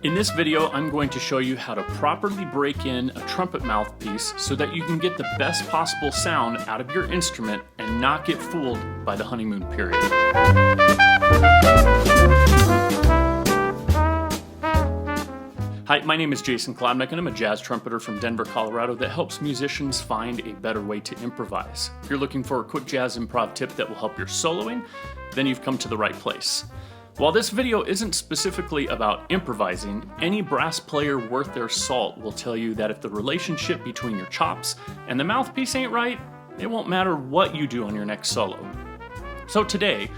In this video, I'm going to show you how to properly break in a trumpet mouthpiece so that you can get the best possible sound out of your instrument and not get fooled by the honeymoon period. Hi, my name is Jason Klobnak and I'm a jazz trumpeter from Denver, Colorado that helps musicians find a better way to improvise. If you're looking for a quick jazz improv tip that will help your soloing, then you've come to the right place. While this video isn't specifically about improvising, any brass player worth their salt will tell you that if the relationship between your chops and the mouthpiece ain't right, it won't matter what you do on your next solo. So today,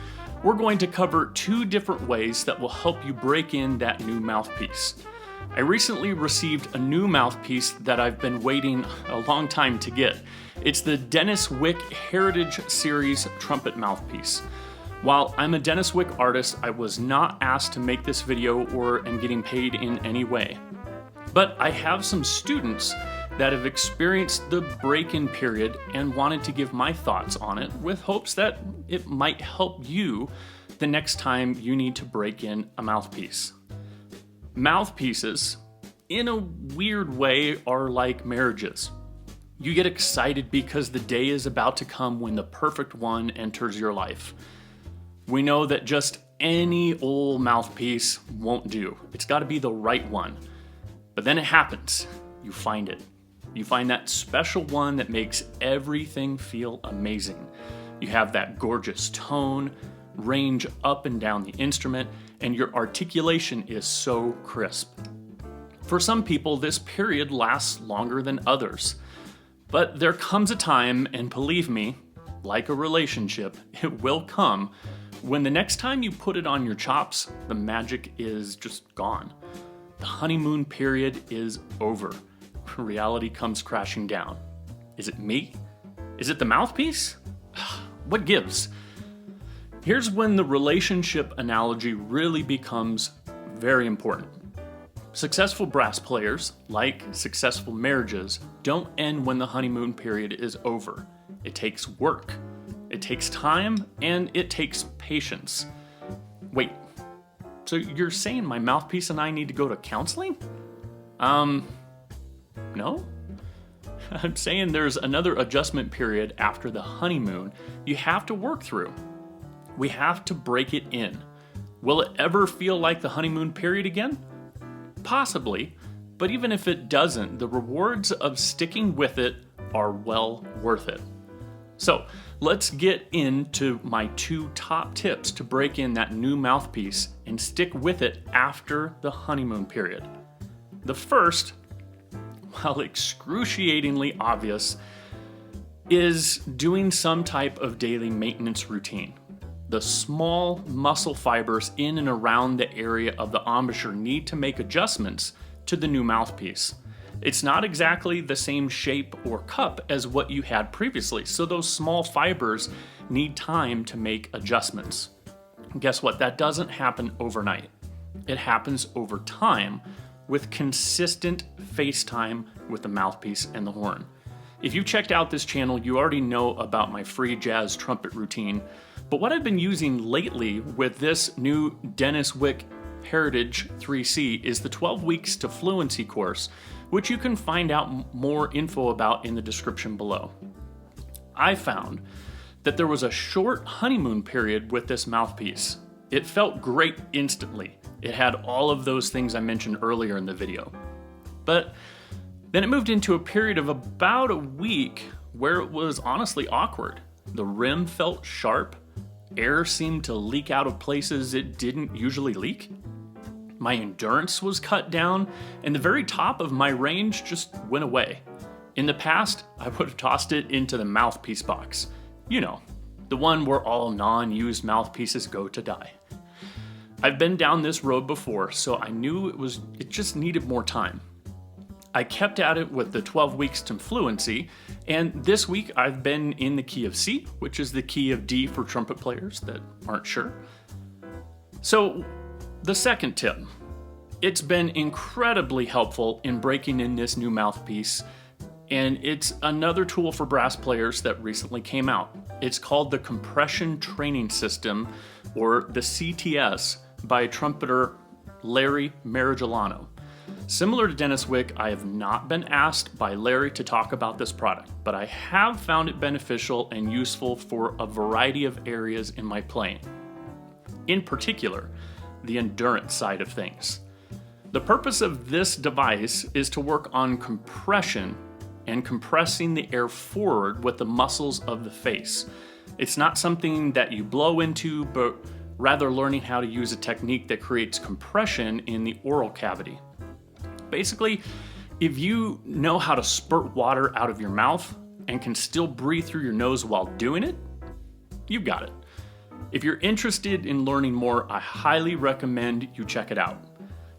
we're going to cover two different ways that will help you break in that new mouthpiece. I recently received a new mouthpiece that I've been waiting a long time to get. It's the Denis Wick Hertitage series trumpet mouthpiece. While I'm a Denis Wick artist, I was not asked to make this video or am getting paid in any way. But I have some students that have experienced the break-in period and wanted to give my thoughts on it with hopes that it might help you the next time you need to break in a mouthpiece. Mouthpieces, in a weird way, are like marriages. You get excited because the day is about to come when the perfect one enters your life. We know that just any old mouthpiece won't do. It's got to be the right one. But then it happens. You find it. You find that special one that makes everything feel amazing. You have that gorgeous tone, range up and down the instrument, and your articulation is so crisp. For some people, this period lasts longer than others. But there comes a time, and believe me, like a relationship, it will come, when the next time you put it on your chops, the magic is just gone. The honeymoon period is over. Reality comes crashing down. Is it me? Is it the mouthpiece? What gives? Here's when the relationship analogy really becomes very important. Successful brass players, like successful marriages, don't end when the honeymoon period is over. It takes work. It takes time, and it takes patience. Wait, so you're saying my mouthpiece and I need to go to counseling? No? I'm saying there's another adjustment period after the honeymoon you have to work through. We have to break it in. Will it ever feel like the honeymoon period again? Possibly, but even if it doesn't, the rewards of sticking with it are well worth it. So let's get into my two top tips to break in that new mouthpiece and stick with it after the honeymoon period. The first, while excruciatingly obvious, is doing some type of daily maintenance routine. The small muscle fibers in and around the area of the embouchure need to make adjustments to the new mouthpiece. It's not exactly the same shape or cup as what you had previously, so those small fibers need time to make adjustments. And guess what? That doesn't happen overnight. It happens over time with consistent face time with the mouthpiece and the horn. If you've checked out this channel, you already know about my free jazz trumpet routine, but what I've been using lately with this new Denis Wick Hertitage 3C is the 12 Weeks to Fluency course, which you can find out more info about in the description below. I found that there was a short honeymoon period with this mouthpiece. It felt great instantly. It had all of those things I mentioned earlier in the video. But then it moved into a period of about a week where it was honestly awkward. The rim felt sharp. Air seemed to leak out of places it didn't usually leak. My endurance was cut down, and the very top of my range just went away. In the past, I would have tossed it into the mouthpiece box. You know, the one where all non-used mouthpieces go to die. I've been down this road before, so I knew it just needed more time. I kept at it with the 12 Weeks to Fluency, and this week I've been in the key of C, which is the key of D for trumpet players that aren't sure. So, the second tip. It's been incredibly helpful in breaking in this new mouthpiece, and it's another tool for brass players that recently came out. It's called the Compression Training System, or the CTS, by trumpeter Larry Marigolano. Similar to Denis Wick, I have not been asked by Larry to talk about this product, but I have found it beneficial and useful for a variety of areas in my playing. In particular, the endurance side of things. The purpose of this device is to work on compression and compressing the air forward with the muscles of the face. It's not something that you blow into, but rather learning how to use a technique that creates compression in the oral cavity. Basically, if you know how to spurt water out of your mouth and can still breathe through your nose while doing it, you've got it. If you're interested in learning more, I highly recommend you check it out.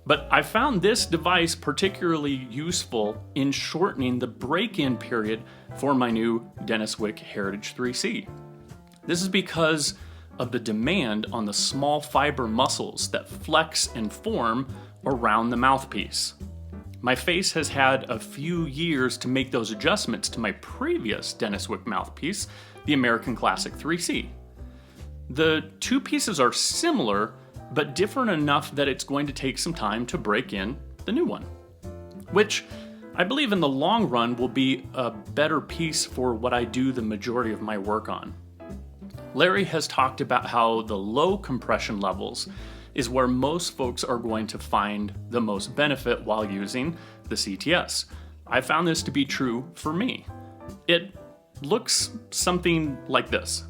But I found this device particularly useful in shortening the break-in period for my new Denis Wick Hertitage 3C. This is because of the demand on the small fiber muscles that flex and form around the mouthpiece. My face has had a few years to make those adjustments to my previous Denis Wick mouthpiece, the American Classic 3C. The two pieces are similar, but different enough that it's going to take some time to break in the new one, which I believe in the long run will be a better piece for what I do the majority of my work on. Larry has talked about how the low compression levels is where most folks are going to find the most benefit while using the CTS. I found this to be true for me. It looks something like this.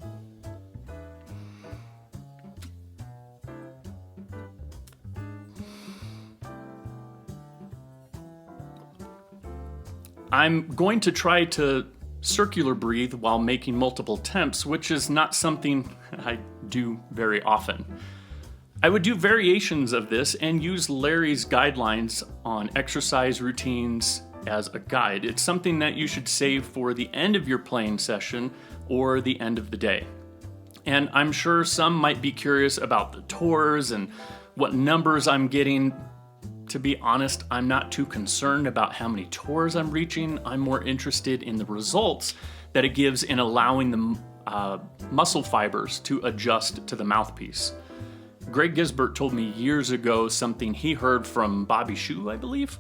I'm going to try to circular breathe while making multiple temps, which is not something I do very often. I would do variations of this and use Larry's guidelines on exercise routines as a guide. It's something that you should save for the end of your playing session or the end of the day. And I'm sure some might be curious about the tours and what numbers I'm getting. To be honest, I'm not too concerned about how many tours I'm reaching. I'm more interested in the results that it gives in allowing the muscle fibers to adjust to the mouthpiece. Greg Gisbert told me years ago something he heard from Bobby Shue, I believe,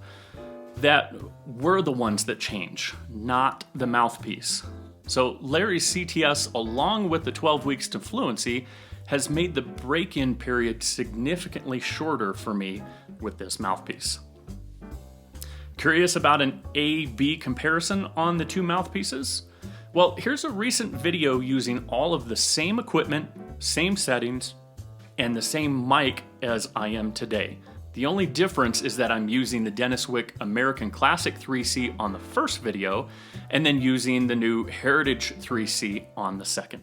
that we're the ones that change, not the mouthpiece. So Larry's CTS, along with the 12 weeks to fluency, has made the break-in period significantly shorter for me with this mouthpiece. Curious about an A-B comparison on the two mouthpieces? Well, here's a recent video using all of the same equipment, same settings, and the same mic as I am today. The only difference is that I'm using the Denis Wick American Classic 3C on the first video, and then using the new Hertitage 3C on the second.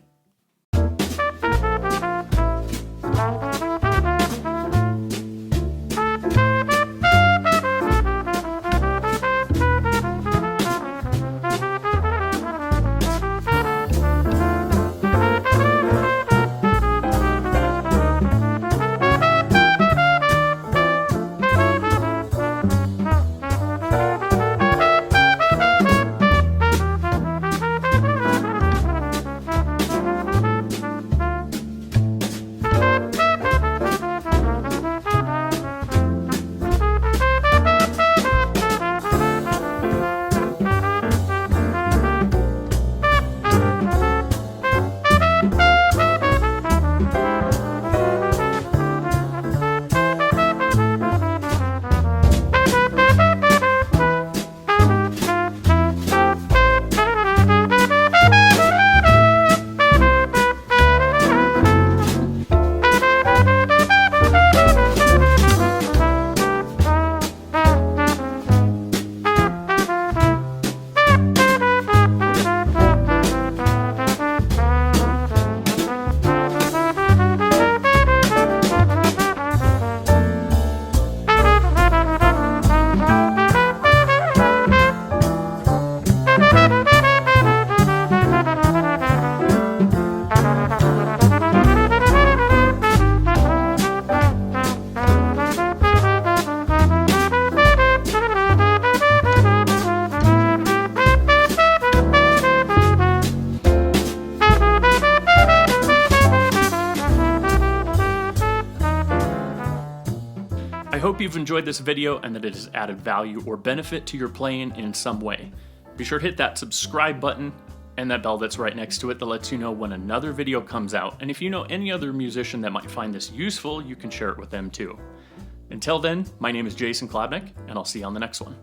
you've enjoyed this video and that it has added value or benefit to your playing in some way. Be sure to hit that subscribe button and that bell that's right next to it that lets you know when another video comes out. And if you know any other musician that might find this useful, you can share it with them too. Until then, my name is Jason Klobnak, and I'll see you on the next one.